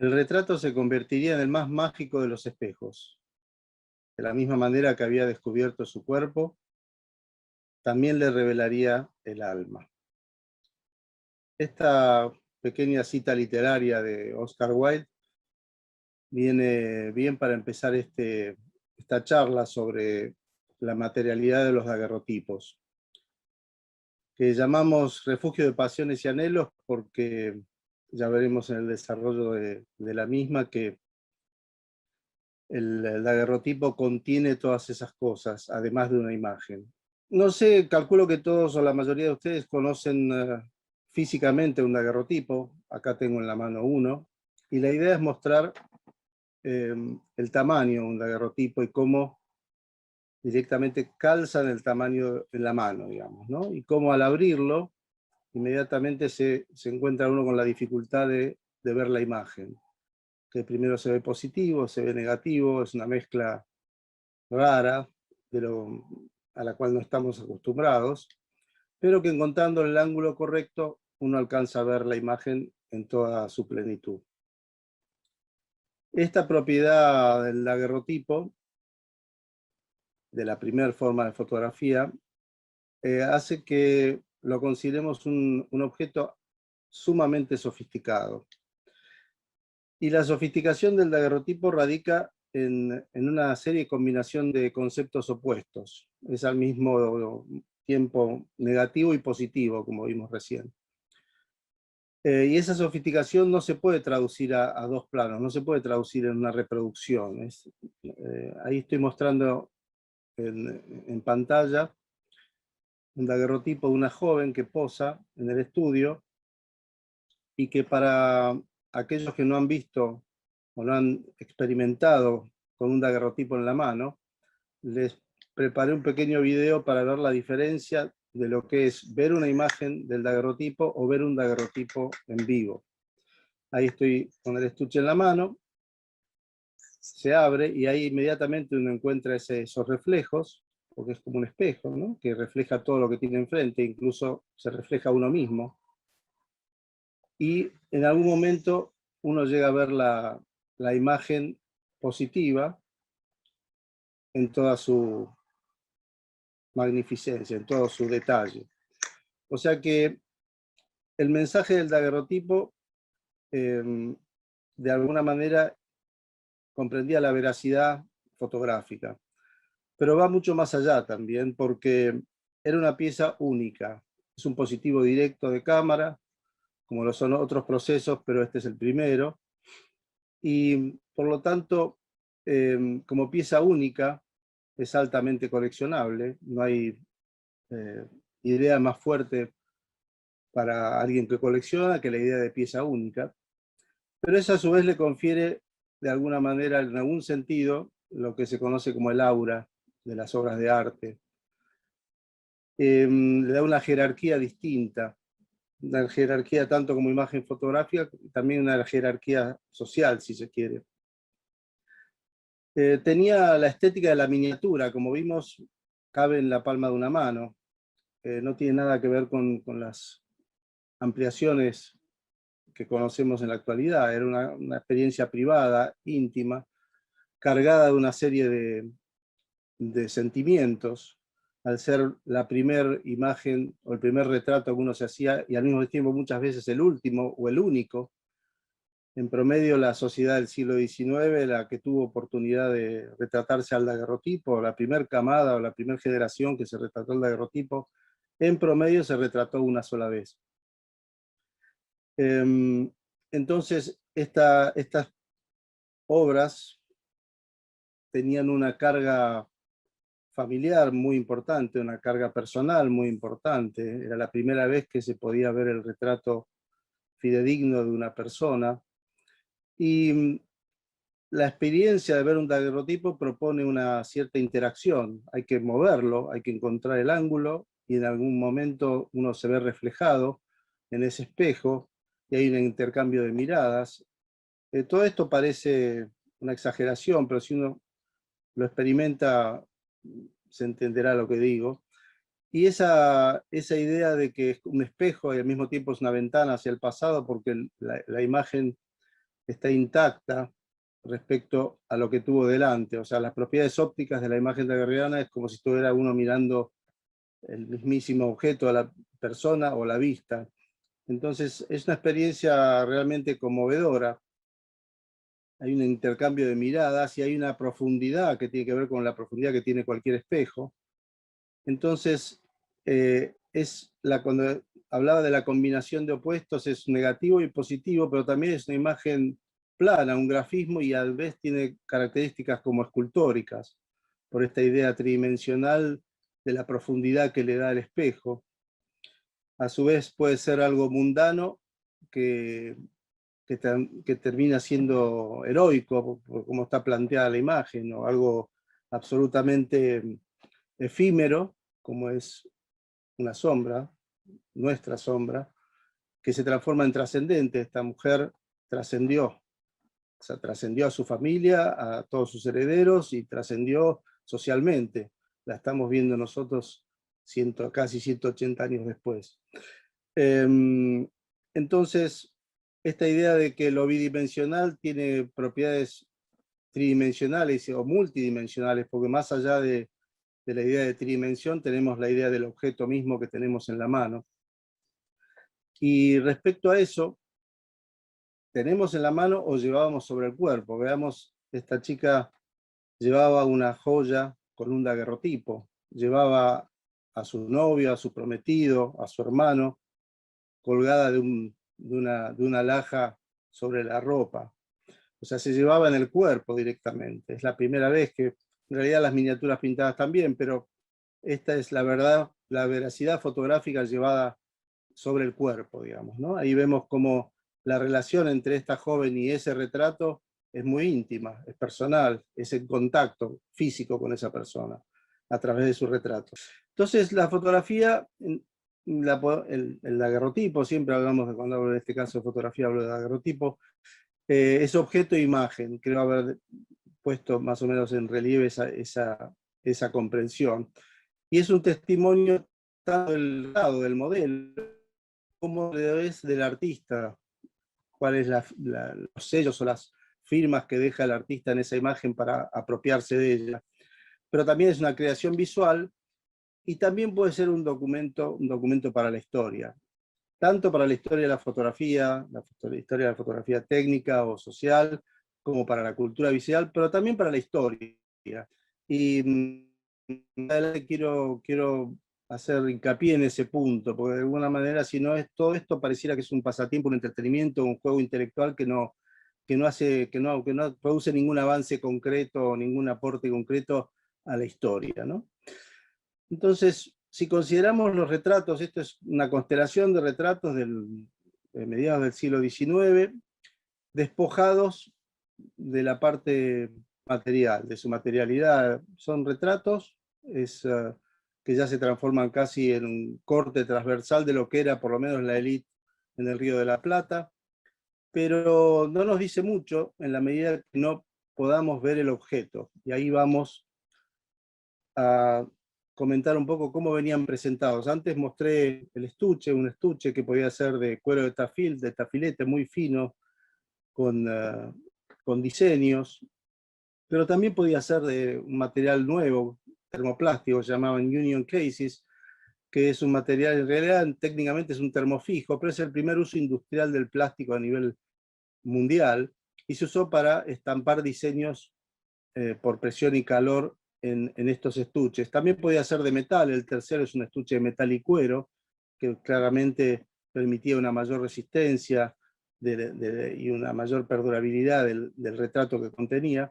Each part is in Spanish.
el retrato se convertiría en el más mágico de los espejos. De la misma manera que había descubierto su cuerpo, también le revelaría el alma. Esta pequeña cita literaria de Oscar Wilde viene bien para empezar esta charla sobre la materialidad de los daguerrotipos, que llamamos refugio de pasiones y anhelos porque ya veremos en el desarrollo de la misma que el daguerrotipo contiene todas esas cosas, además de una imagen. No sé, calculo que todos o la mayoría de ustedes conocen físicamente un daguerrotipo. Acá tengo en la mano uno, y la idea es mostrar el tamaño de un daguerrotipo y cómo directamente calzan el tamaño en la mano, digamos, ¿no? Y cómo al abrirlo, inmediatamente se encuentra uno con la dificultad de ver la imagen. Que primero se ve positivo, se ve negativo, es una mezcla rara, a la cual no estamos acostumbrados, pero que encontrando el ángulo correcto, uno alcanza a ver la imagen en toda su plenitud. Esta propiedad del daguerrotipo, de la primera forma de fotografía, hace que lo consideremos un objeto sumamente sofisticado. Y la sofisticación del daguerrotipo radica en una serie de combinación de conceptos opuestos. Es al mismo tiempo negativo y positivo, como vimos recién. Y esa sofisticación no se puede traducir a dos planos, no se puede traducir en una reproducción. Ahí estoy mostrando en pantalla un daguerrotipo de una joven que posa en el estudio, y que para aquellos que no han visto o no han experimentado con un daguerrotipo en la mano, les preparé un pequeño video para ver la diferencia de lo que es ver una imagen del daguerrotipo o ver un daguerrotipo en vivo. Ahí estoy con el estuche en la mano, se abre y ahí inmediatamente uno encuentra esos reflejos, porque es como un espejo, ¿no? Que refleja todo lo que tiene enfrente, incluso se refleja uno mismo. Y en algún momento uno llega a ver la imagen positiva en toda su magnificencia, en todo su detalle. O sea que el mensaje del daguerrotipo de alguna manera comprendía la veracidad fotográfica, pero va mucho más allá también, porque era una pieza única. Es un positivo directo de cámara, como lo son otros procesos, pero este es el primero. Y por lo tanto, como pieza única, es altamente coleccionable. No hay idea más fuerte para alguien que colecciona que la idea de pieza única. Pero eso a su vez le confiere, de alguna manera, en algún sentido, lo que se conoce como el aura de las obras de arte. Le da una jerarquía distinta, una jerarquía tanto como imagen fotográfica, también una jerarquía social, si se quiere. Tenía la estética de la miniatura, como vimos, cabe en la palma de una mano. No tiene nada que ver con las ampliaciones que conocemos en la actualidad. Era una experiencia privada, íntima, cargada de una serie de sentimientos, al ser la primera imagen o el primer retrato que uno se hacía, y al mismo tiempo muchas veces el último o el único. En promedio, la sociedad del siglo XIX, la que tuvo oportunidad de retratarse al daguerrotipo, la primera camada o la primera generación que se retrató al daguerrotipo, en promedio se retrató una sola vez. Entonces, estas obras tenían una carga familiar muy importante, una carga personal muy importante. Era la primera vez que se podía ver el retrato fidedigno de una persona. Y la experiencia de ver un daguerrotipo propone una cierta interacción. Hay que moverlo, hay que encontrar el ángulo, y en algún momento uno se ve reflejado en ese espejo, y hay un intercambio de miradas. Todo esto parece una exageración, pero si uno lo experimenta, se entenderá lo que digo. Y esa idea de que es un espejo y al mismo tiempo es una ventana hacia el pasado, porque la imagen está intacta respecto a lo que tuvo delante. O sea, las propiedades ópticas de la imagen daguerreana es como si estuviera uno mirando el mismísimo objeto a la persona o la vista. Entonces es una experiencia realmente conmovedora. Hay un intercambio de miradas y hay una profundidad que tiene que ver con la profundidad que tiene cualquier espejo. Entonces, cuando hablaba de la combinación de opuestos, es negativo y positivo, pero también es una imagen plana, un grafismo, y a la vez tiene características como escultóricas, por esta idea tridimensional de la profundidad que le da el espejo. A su vez puede ser algo mundano que termina siendo heroico, por cómo está planteada la imagen, o algo absolutamente efímero, como es una sombra, nuestra sombra, que se transforma en trascendente. Esta mujer trascendió, o sea, trascendió a su familia, a todos sus herederos, y trascendió socialmente. La estamos viendo nosotros casi 180 años después. Entonces, esta idea de que lo bidimensional tiene propiedades tridimensionales o multidimensionales, porque más allá de la idea de tridimensión tenemos la idea del objeto mismo que tenemos en la mano. Y respecto a eso, ¿tenemos en la mano o llevábamos sobre el cuerpo? Veamos, esta chica llevaba una joya con un daguerrotipo, llevaba a su novio, a su prometido, a su hermano, colgada de una alhaja sobre la ropa. O sea, se llevaba en el cuerpo directamente. Es la primera vez que, en realidad las miniaturas pintadas también, pero esta es la verdad, la veracidad fotográfica llevada sobre el cuerpo, digamos, ¿no? Ahí vemos cómo la relación entre esta joven y ese retrato es muy íntima, es personal, es el contacto físico con esa persona a través de su retrato. Entonces, la fotografía, el daguerrotipo, siempre hablamos de, cuando hablo en este caso de fotografía, hablo de daguerrotipo, es objeto e imagen. Creo haber puesto más o menos en relieve esa comprensión. Y es un testimonio tanto del lado del modelo como es del artista, cuáles los sellos o las firmas que deja el artista en esa imagen para apropiarse de ella. Pero también es una creación visual y también puede ser un documento para la historia, tanto para la historia de la fotografía, la historia de la fotografía técnica o social, como para la cultura visual, pero también para la historia. Y quiero hacer hincapié en ese punto, porque de alguna manera, si no es todo esto, pareciera que es un pasatiempo, un entretenimiento, un juego intelectual que no produce ningún avance concreto, ningún aporte concreto a la historia, ¿no? Entonces, si consideramos los retratos, esto es una constelación de retratos de mediados del siglo XIX, despojados de la parte material, de su materialidad. Son retratos que ya se transforman casi en un corte transversal de lo que era por lo menos la élite en el Río de la Plata, pero no nos dice mucho en la medida que no podamos ver el objeto. Y ahí vamos a comentar un poco cómo venían presentados. Antes mostré el estuche, un estuche que podía ser de cuero de tafilete muy fino, con diseños, pero también podía ser de un material nuevo, termoplástico, llamaban Union Cases, que es un material, en realidad técnicamente es un termofijo, pero es el primer uso industrial del plástico a nivel mundial, y se usó para estampar diseños por presión y calor en estos estuches. También podía ser de metal, el tercero es un estuche de metal y cuero, que claramente permitía una mayor resistencia y una mayor perdurabilidad del retrato que contenía.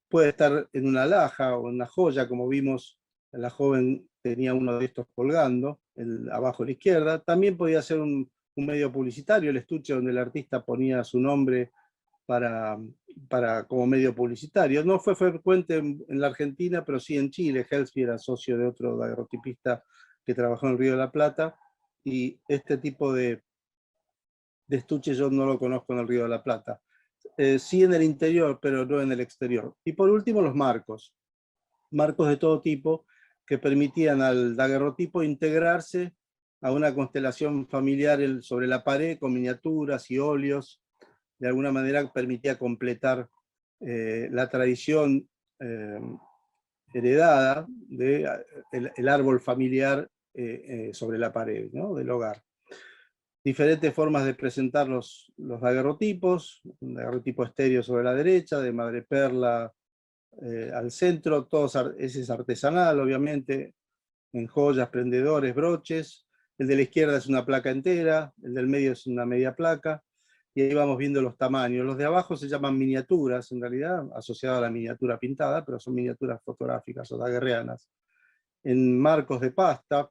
Puede estar en una alhaja o en una joya, como vimos, la joven tenía uno de estos colgando, abajo a la izquierda. También podía ser un medio publicitario, el estuche donde el artista ponía su nombre como medio publicitario. No fue frecuente en la Argentina, pero sí en Chile. Helsby era socio de otro daguerrotipista que trabajó en el Río de la Plata, y este tipo de estuche yo no lo conozco en el Río de la Plata. Sí en el interior, pero no en el exterior. Y por último, los marcos. Marcos de todo tipo que permitían al daguerrotipo integrarse a una constelación familiar sobre la pared con miniaturas y óleos de alguna manera permitía completar la tradición heredada del árbol familiar sobre la pared, ¿no?, del hogar. Diferentes formas de presentar los daguerrotipos: un daguerrotipo estéreo sobre la derecha, de madreperla al centro, ese es artesanal, obviamente, en joyas, prendedores, broches. El de la izquierda es una placa entera, el del medio es una media placa, y ahí vamos viendo los tamaños. Los de abajo se llaman miniaturas, en realidad, asociadas a la miniatura pintada, pero son miniaturas fotográficas o daguerreanas. En marcos de pasta,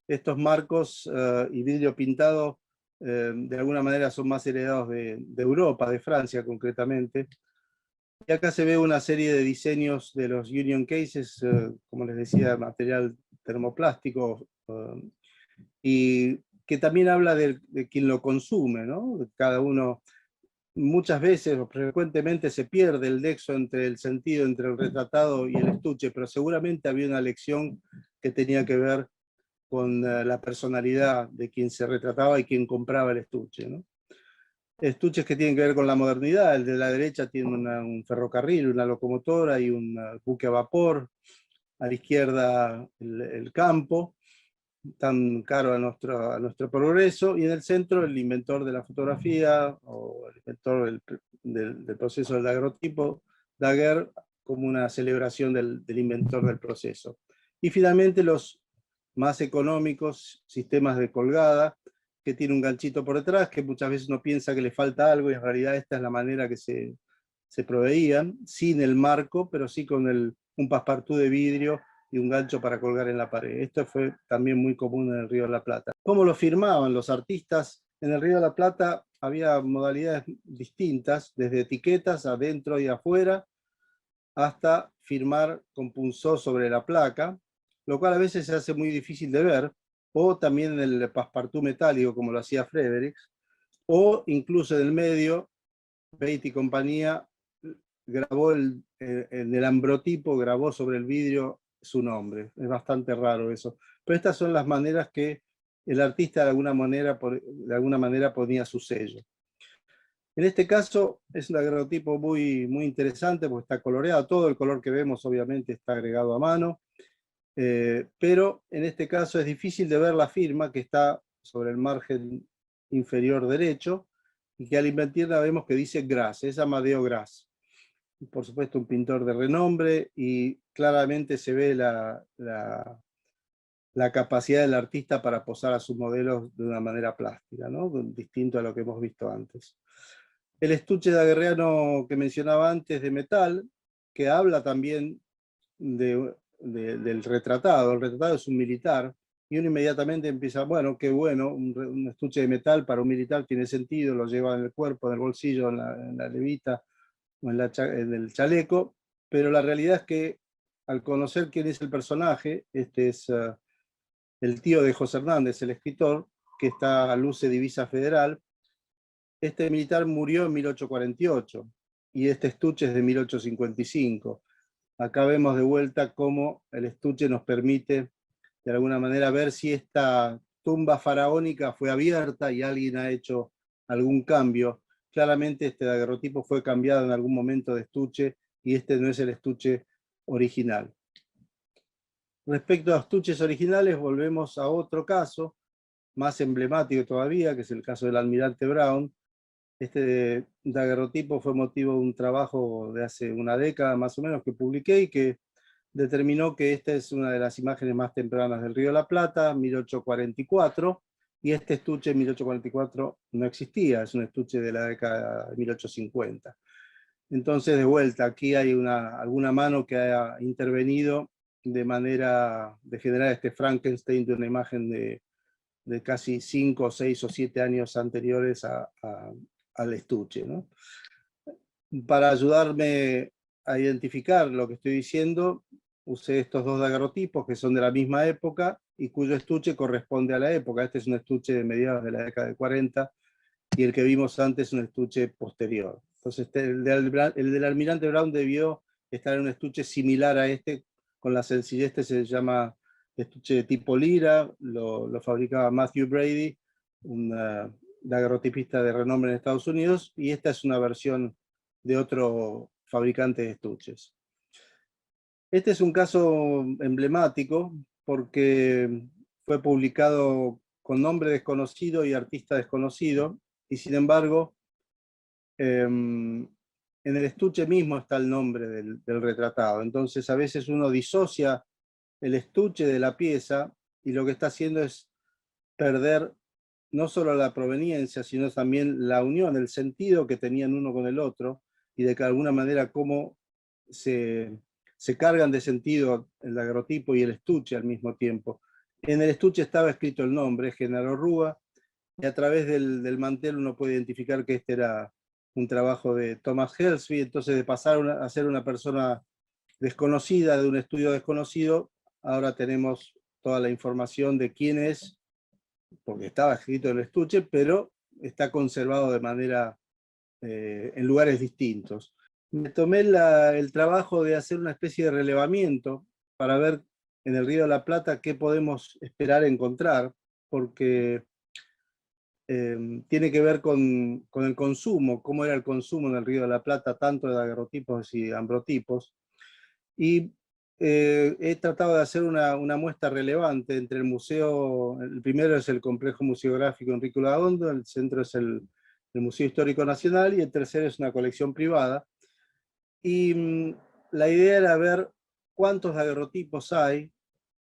estos marcos y vidrio pintado de alguna manera son más heredados de Europa, de Francia concretamente. Y acá se ve una serie de diseños de los Union Cases, como les decía, material termoplástico, y que también habla de quien lo consume, ¿no? Cada uno, muchas veces o frecuentemente se pierde el nexo entre el sentido entre el retratado y el estuche, pero seguramente había una lección que tenía que ver con la personalidad de quien se retrataba y quien compraba el estuche, ¿no? Estuches que tienen que ver con la modernidad. El de la derecha tiene un ferrocarril, una locomotora y un buque a vapor. A la izquierda el campo, tan caro a nuestro progreso. Y en el centro el inventor de la fotografía, o el inventor del proceso del daguerrotipo, Daguerre, como una celebración del inventor del proceso. Y finalmente los más económicos, sistemas de colgada, que tiene un ganchito por detrás, que muchas veces uno piensa que le falta algo, y en realidad esta es la manera que se proveían, sin el marco, pero sí con un passepartout de vidrio y un gancho para colgar en la pared. Esto fue también muy común en el Río de la Plata. ¿Cómo lo firmaban los artistas? En el Río de la Plata había modalidades distintas, desde etiquetas adentro y afuera, hasta firmar con punzó sobre la placa, lo cual a veces se hace muy difícil de ver, o también en el passepartout metálico, como lo hacía Fredericks, o incluso en el medio, Beatty y compañía grabó en el ambrotipo, grabó sobre el vidrio su nombre. Es bastante raro eso. Pero estas son las maneras que el artista de alguna manera ponía su sello. En este caso es un daguerrotipo muy, muy interesante porque está coloreado. Todo el color que vemos obviamente está agregado a mano. Pero en este caso es difícil de ver la firma que está sobre el margen inferior derecho, y que al invertirla vemos que dice Gras, es Amadeo Gras. Por supuesto un pintor de renombre, y claramente se ve la capacidad del artista para posar a sus modelos de una manera plástica, ¿no?, distinto a lo que hemos visto antes. El estuche daguerreano que mencionaba antes, de metal, que habla también del retratado. El retratado es un militar, y uno inmediatamente empieza, bueno, qué bueno, un estuche de metal para un militar tiene sentido, lo lleva en el cuerpo, en el bolsillo, en la levita, o en el chaleco, pero la realidad es que al conocer quién es el personaje, este es el tío de José Hernández, el escritor, que está a Luce Divisa Federal. Este militar murió en 1848, y este estuche es de 1855. Acá vemos de vuelta cómo el estuche nos permite, de alguna manera, ver si esta tumba faraónica fue abierta y alguien ha hecho algún cambio. Claramente este daguerrotipo fue cambiado en algún momento de estuche, y este no es el estuche original. Respecto a estuches originales, volvemos a otro caso, más emblemático todavía, que es el caso del Almirante Brown. Este daguerrotipo fue motivo de un trabajo de hace una década más o menos que publiqué, y que determinó que esta es una de las imágenes más tempranas del Río de la Plata, 1844, y este estuche en 1844 no existía, es un estuche de la década de 1850. Entonces, de vuelta, aquí hay alguna mano que ha intervenido de manera de generar este Frankenstein de una imagen de casi 5, 6 o 7 años anteriores al estuche, ¿no? Para ayudarme a identificar lo que estoy diciendo, usé estos dos daguerrotipos que son de la misma época y cuyo estuche corresponde a la época. Este es un estuche de mediados de la década de 40, y el que vimos antes es un estuche posterior. Entonces el del Almirante Brown debió estar en un estuche similar a este, con la sencillez. Este se llama estuche de tipo lira, lo fabricaba Matthew Brady, un daguerrotipista de renombre en Estados Unidos, y esta es una versión de otro fabricante de estuches. Este es un caso emblemático porque fue publicado con nombre desconocido y artista desconocido, y sin embargo, en el estuche mismo está el nombre del retratado. Entonces a veces uno disocia el estuche de la pieza y lo que está haciendo es perder no solo la proveniencia, sino también la unión, el sentido que tenían uno con el otro, y de que de alguna manera cómo se cargan de sentido el daguerrotipo y el estuche al mismo tiempo. En el estuche estaba escrito el nombre, Genaro Rúa, y a través del mantel uno puede identificar que este era un trabajo de Thomas Helsby. Entonces de pasar a ser una persona desconocida, de un estudio desconocido, ahora tenemos toda la información de quién es, porque estaba escrito en el estuche, pero está conservado de manera, en lugares distintos. Me tomé el trabajo de hacer una especie de relevamiento para ver en el Río de la Plata qué podemos esperar encontrar, porque tiene que ver con el consumo, cómo era el consumo en el Río de la Plata, tanto de daguerrotipos y ambrotipos. Y he tratado de hacer una muestra relevante entre el museo. El primero es el Complejo Museográfico Enrique Udaondo, el centro es el Museo Histórico Nacional, y el tercero es una colección privada. Y la idea era ver cuántos daguerrotipos hay,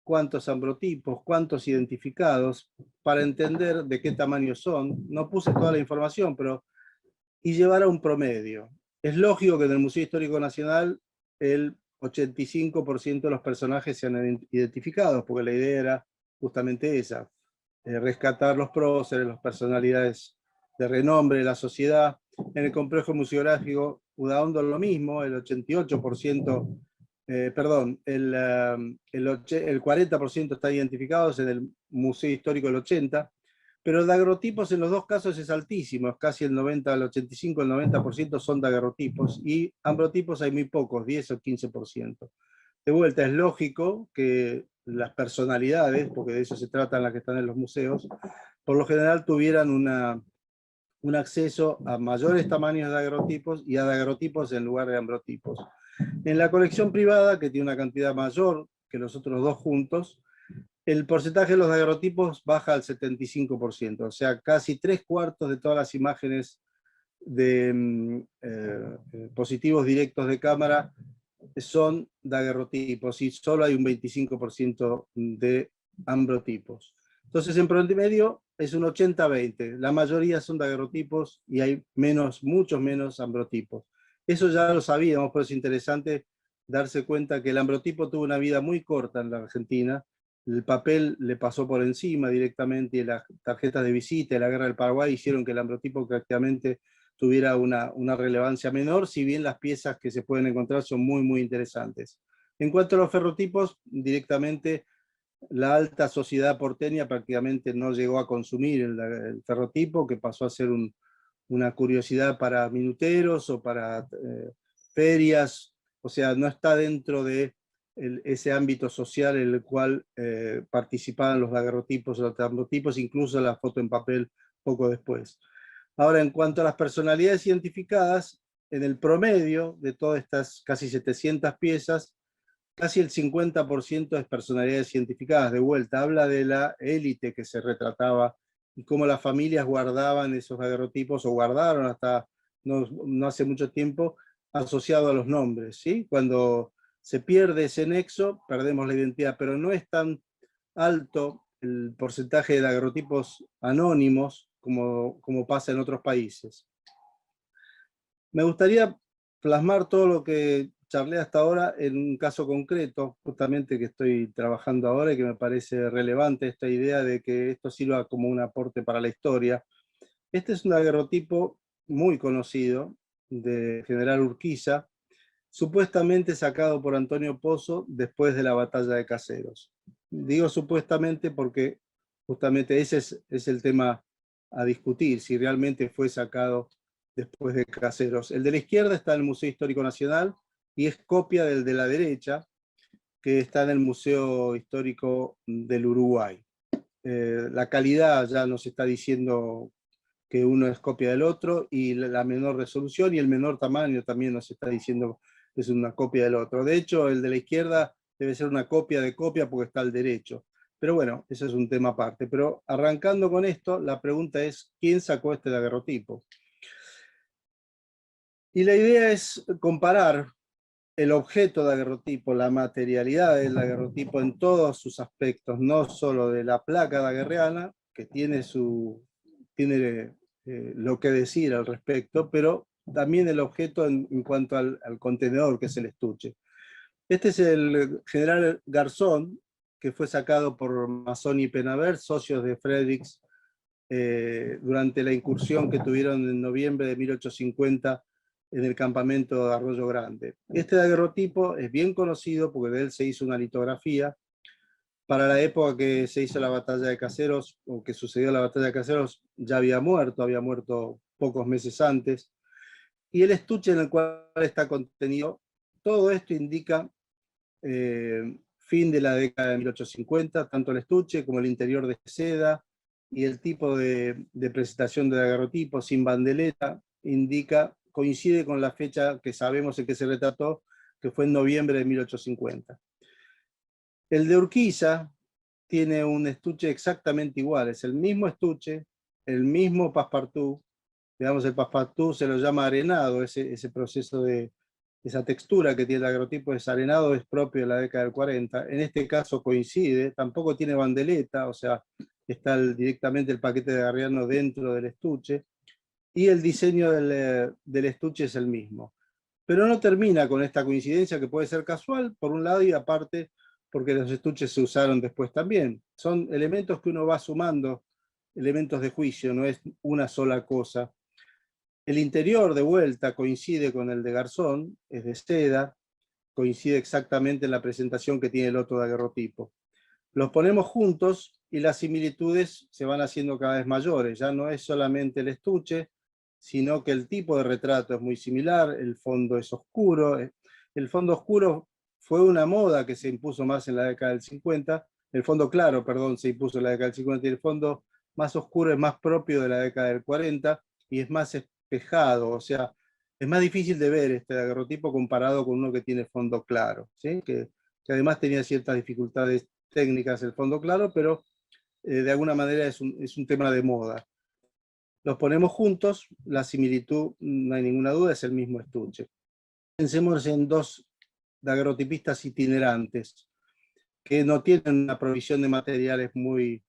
cuántos ambrotipos, cuántos identificados, para entender de qué tamaño son. No puse toda la información, y llevar a un promedio. Es lógico que en el Museo Histórico Nacional el 85% de los personajes sean identificados, porque la idea era justamente esa, rescatar los próceres, las personalidades de renombre de la sociedad. En el complejo museográfico Udaondo lo mismo, el 88%, perdón, el 40% está identificados, en el Museo Histórico el 80%, pero el daguerrotipos en los dos casos es altísimo, es casi el 90, el 85, el 90% son daguerrotipos, y ambrotipos hay muy pocos, 10 o 15%. De vuelta, es lógico que las personalidades, porque de eso se tratan las que están en los museos, por lo general tuvieran un acceso a mayores tamaños de daguerrotipos y a daguerrotipos en lugar de ambrotipos. En la colección privada, que tiene una cantidad mayor que los otros dos juntos, el porcentaje de los daguerrotipos baja al 75%, o sea, casi 3/4 de todas las imágenes de positivos directos de cámara son daguerrotipos, y solo hay un 25% de ambrotipos. Entonces, en promedio es un 80-20, la mayoría son daguerrotipos y hay muchos menos ambrotipos. Eso ya lo sabíamos, pero es interesante darse cuenta que el ambrotipo tuvo una vida muy corta en la Argentina. El papel le pasó por encima directamente, y las tarjetas de visita y la guerra del Paraguay hicieron que el ambrotipo prácticamente tuviera una relevancia menor, si bien las piezas que se pueden encontrar son muy, muy interesantes. En cuanto a los ferrotipos, directamente la alta sociedad porteña prácticamente no llegó a consumir el ferrotipo, que pasó a ser una curiosidad para minuteros o para ferias, o sea, no está dentro de ese ámbito social en el cual participaban los daguerrotipos o los ambrotipos, incluso la foto en papel poco después. Ahora, en cuanto a las personalidades identificadas, en el promedio de todas estas casi 700 piezas, casi el 50% es personalidades identificadas. De vuelta, habla de la élite que se retrataba y cómo las familias guardaban esos daguerrotipos, o guardaron hasta no hace mucho tiempo, asociado a los nombres, ¿sí? Cuando se pierde ese nexo, perdemos la identidad, pero no es tan alto el porcentaje de daguerrotipos anónimos como pasa en otros países. Me gustaría plasmar todo lo que charlé hasta ahora en un caso concreto, justamente que estoy trabajando ahora y que me parece relevante esta idea de que esto sirva como un aporte para la historia. Este es un daguerrotipo muy conocido de General Urquiza, supuestamente sacado por Antonio Pozo después de la batalla de Caseros. Digo supuestamente porque justamente ese es el tema a discutir, si realmente fue sacado después de Caseros. El de la izquierda está en el Museo Histórico Nacional y es copia del de la derecha, que está en el Museo Histórico del Uruguay. La calidad ya nos está diciendo que uno es copia del otro, y la menor resolución y el menor tamaño también nos está diciendo que es una copia del otro. De hecho, el de la izquierda debe ser una copia de copia porque está al derecho. Pero bueno, eso es un tema aparte. Pero arrancando con esto, la pregunta es, ¿quién sacó este daguerrotipo? Y la idea es comparar el objeto daguerrotipo, la materialidad del daguerrotipo en todos sus aspectos, no solo de la placa daguerreana, que tiene lo que decir al respecto, pero también el objeto en cuanto al contenedor, que es el estuche. Este es el general Garzón, que fue sacado por Masson y Penavert, socios de Fredericks, durante la incursión que tuvieron en noviembre de 1850 en el campamento de Arroyo Grande. Este daguerrotipo es bien conocido porque de él se hizo una litografía. Para la época que se hizo la batalla de Caseros, o que sucedió la batalla de Caseros, ya había muerto pocos meses antes. Y el estuche en el cual está contenido, todo esto indica fin de la década de 1850, tanto el estuche como el interior de seda, y el tipo de presentación de daguerrotipo sin bandeleta coincide con la fecha que sabemos en que se retrató, que fue en noviembre de 1850. El de Urquiza tiene un estuche exactamente igual, es el mismo estuche, el mismo passepartout. Digamos, el passepartout se lo llama arenado, ese proceso de esa textura que tiene el daguerrotipo es arenado, es propio de la década del 40. En este caso coincide, tampoco tiene bandeleta, o sea, está directamente el paquete de daguerreano dentro del estuche, y el diseño del estuche es el mismo. Pero no termina con esta coincidencia, que puede ser casual, por un lado, y aparte, porque los estuches se usaron después también. Son elementos que uno va sumando, elementos de juicio, no es una sola cosa. El interior, de vuelta, coincide con el de Garzón, es de seda, coincide exactamente en la presentación que tiene el otro daguerrotipo. Los ponemos juntos y las similitudes se van haciendo cada vez mayores. Ya no es solamente el estuche, sino que el tipo de retrato es muy similar, el fondo es oscuro. El fondo oscuro fue una moda que se impuso más en la década del 50, el fondo claro, perdón, se impuso en la década del 50, y el fondo más oscuro es más propio de la década del 40 y es más espejado, o sea, es más difícil de ver este daguerrotipo comparado con uno que tiene fondo claro, ¿sí? que además tenía ciertas dificultades técnicas el fondo claro, pero de alguna manera es un tema de moda. Los ponemos juntos, la similitud, no hay ninguna duda, es el mismo estuche. Pensemos en dos daguerrotipistas itinerantes, que no tienen una provisión de materiales muy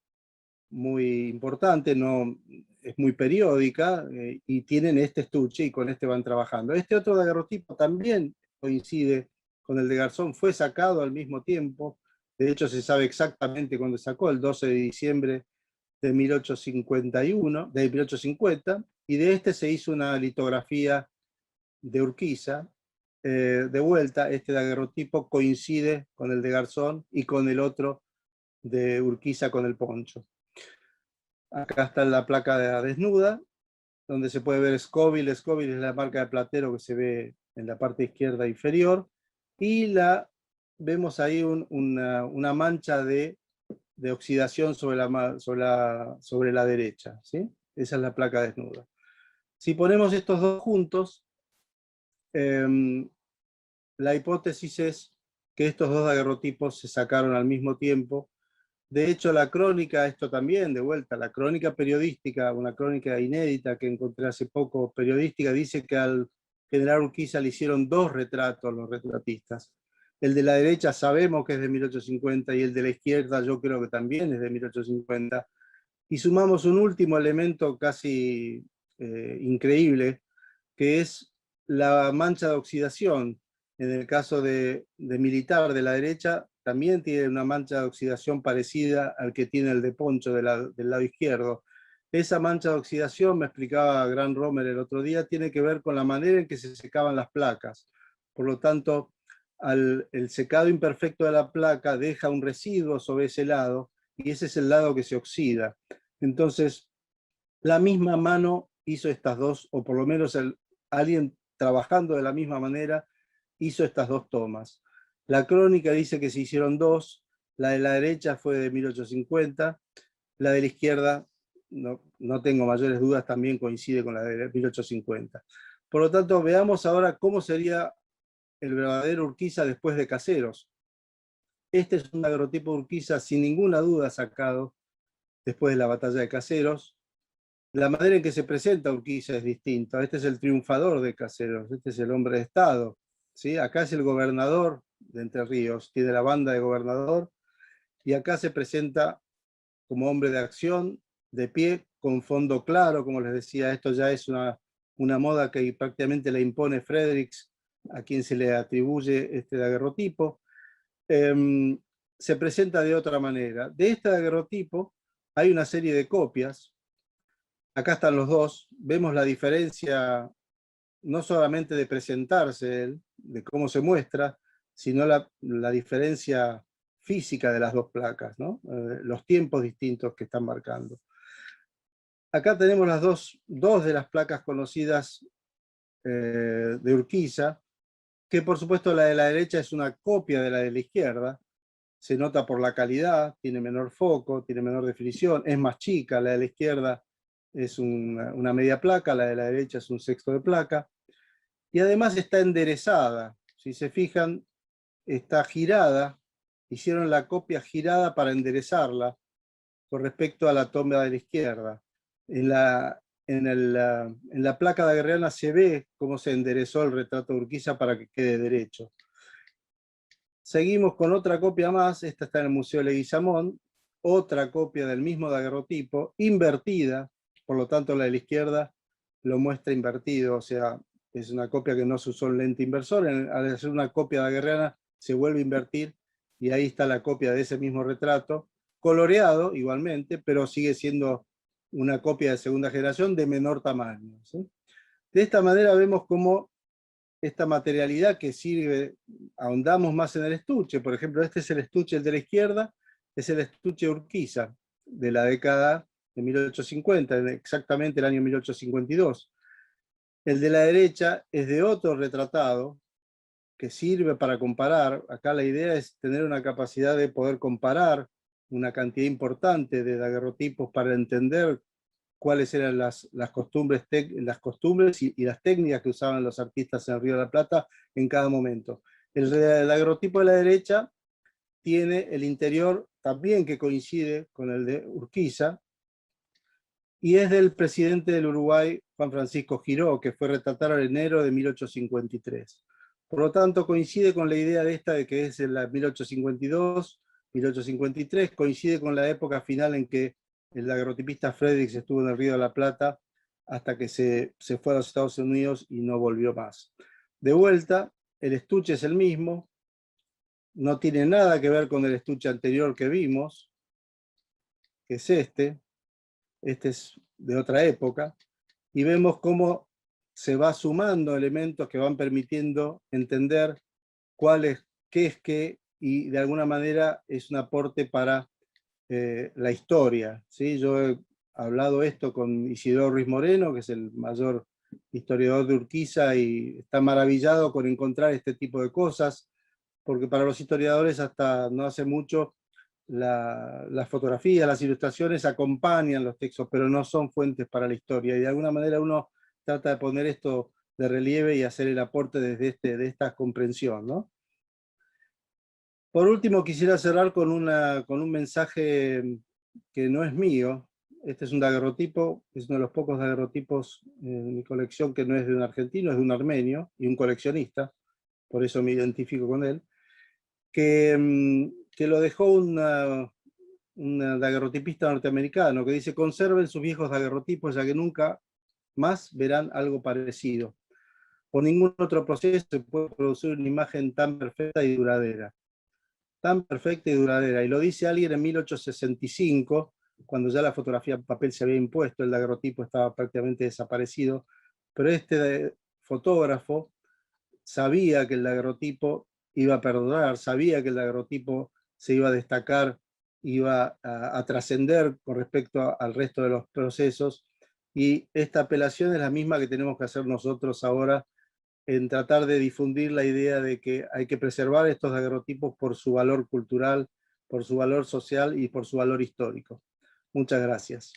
importante, no, es muy periódica, y tienen este estuche y con este van trabajando. Este otro daguerrotipo también coincide con el de Garzón, fue sacado al mismo tiempo, de hecho se sabe exactamente cuándo sacó, el 12 de diciembre de 1850, y de este se hizo una litografía de Urquiza. De vuelta, este daguerrotipo coincide con el de Garzón y con el otro de Urquiza con el poncho. Acá está la placa desnuda, donde se puede ver Scoville. Scoville es la marca de platero que se ve en la parte izquierda inferior, y vemos ahí una mancha de oxidación sobre la derecha, ¿sí? Esa es la placa desnuda. Si ponemos estos dos juntos, la hipótesis es que estos dos daguerrotipos se sacaron al mismo tiempo. De hecho, la crónica, esto también, de vuelta, la crónica periodística, una crónica inédita que encontré hace poco periodística, dice que al general Urquiza le hicieron dos retratos los retratistas. El de la derecha sabemos que es de 1850 y el de la izquierda yo creo que también es de 1850. Y sumamos un último elemento casi increíble, que es la mancha de oxidación. En el caso de militar de la derecha, también tiene una mancha de oxidación parecida al que tiene el de poncho del lado izquierdo. Esa mancha de oxidación, me explicaba Gran Romer el otro día, tiene que ver con la manera en que se secaban las placas. Por lo tanto, el secado imperfecto de la placa deja un residuo sobre ese lado, y ese es el lado que se oxida. Entonces, la misma mano hizo estas dos, o por lo menos alguien trabajando de la misma manera hizo estas dos tomas. La crónica dice que se hicieron dos, la de la derecha fue de 1850, la de la izquierda no tengo mayores dudas, también coincide con la de 1850. Por lo tanto, veamos ahora cómo sería el verdadero Urquiza después de Caseros. Este es un daguerrotipo de Urquiza sin ninguna duda sacado después de la batalla de Caseros. La manera en que se presenta Urquiza es distinta. Este es el triunfador de Caseros, este es el hombre de Estado, ¿sí? Acá es el gobernador de Entre Ríos, tiene la banda de gobernador, y acá se presenta como hombre de acción, de pie, con fondo claro, como les decía, esto ya es una moda que prácticamente le impone Fredericks, a quien se le atribuye este daguerrotipo. Se presenta de otra manera. De este daguerrotipo hay una serie de copias. Acá están los dos. Vemos la diferencia, no solamente de presentarse él, de cómo se muestra, sino la diferencia física de las dos placas, ¿no? Los tiempos distintos que están marcando. Acá tenemos las dos de las placas conocidas de Urquiza, que por supuesto la de la derecha es una copia de la izquierda. Se nota por la calidad, tiene menor foco, tiene menor definición, es más chica, la de la izquierda es una media placa, la de la derecha es un sexto de placa, y además está enderezada. Si se fijan, está girada, hicieron la copia girada para enderezarla con respecto a la toma de la izquierda. En la placa daguerreana se ve cómo se enderezó el retrato de Urquiza para que quede derecho. Seguimos con otra copia más, esta está en el Museo Leguizamón, otra copia del mismo daguerrotipo, invertida, por lo tanto la de la izquierda lo muestra invertido, o sea, es una copia que no se usó en lente inversor, al hacer una copia daguerreana se vuelve a invertir, y ahí está la copia de ese mismo retrato, coloreado igualmente, pero sigue siendo una copia de segunda generación de menor tamaño, ¿sí? De esta manera vemos cómo esta materialidad que sirve, ahondamos más en el estuche. Por ejemplo, este es el estuche, el de la izquierda, es el estuche Urquiza, de la década de 1850, exactamente el año 1852. El de la derecha es de otro retratado, que sirve para comparar. Acá la idea es tener una capacidad de poder comparar una cantidad importante de daguerrotipos para entender cuáles eran las costumbres y las técnicas que usaban los artistas en Río de la Plata en cada momento. El daguerrotipo de la derecha tiene el interior también que coincide con el de Urquiza, y es del presidente del Uruguay, Juan Francisco Giró, que fue retratado en enero de 1853. Por lo tanto, coincide con la idea de esta de que es en la 1852, 1853, coincide con la época final en que el daguerrotipista Fredericks estuvo en el Río de la Plata hasta que se fue a los Estados Unidos y no volvió más. De vuelta, el estuche es el mismo, no tiene nada que ver con el estuche anterior que vimos, que es este es de otra época, y vemos cómo se va sumando elementos que van permitiendo entender qué es qué, y de alguna manera es un aporte para la historia, ¿sí? Yo he hablado esto con Isidoro Ruiz Moreno, que es el mayor historiador de Urquiza, y está maravillado con encontrar este tipo de cosas, porque para los historiadores hasta no hace mucho las fotografías, las ilustraciones acompañan los textos, pero no son fuentes para la historia, y de alguna manera uno trata de poner esto de relieve y hacer el aporte desde esta comprensión, ¿no? Por último, quisiera cerrar con un mensaje que no es mío. Este es un daguerrotipo, es uno de los pocos daguerrotipos en mi colección que no es de un argentino, es de un armenio y un coleccionista, por eso me identifico con él, que lo dejó un daguerrotipista norteamericano, que dice: conserven sus viejos daguerrotipos, ya que nunca más verán algo parecido. Por ningún otro proceso se puede producir una imagen tan perfecta y duradera. Tan perfecta y duradera. Y lo dice alguien en 1865, cuando ya la fotografía en papel se había impuesto, el daguerrotipo estaba prácticamente desaparecido, pero este fotógrafo sabía que el daguerrotipo iba a perdurar, sabía que el daguerrotipo se iba a destacar, iba a trascender con respecto al resto de los procesos, y esta apelación es la misma que tenemos que hacer nosotros ahora en tratar de difundir la idea de que hay que preservar estos daguerrotipos por su valor cultural, por su valor social y por su valor histórico. Muchas gracias.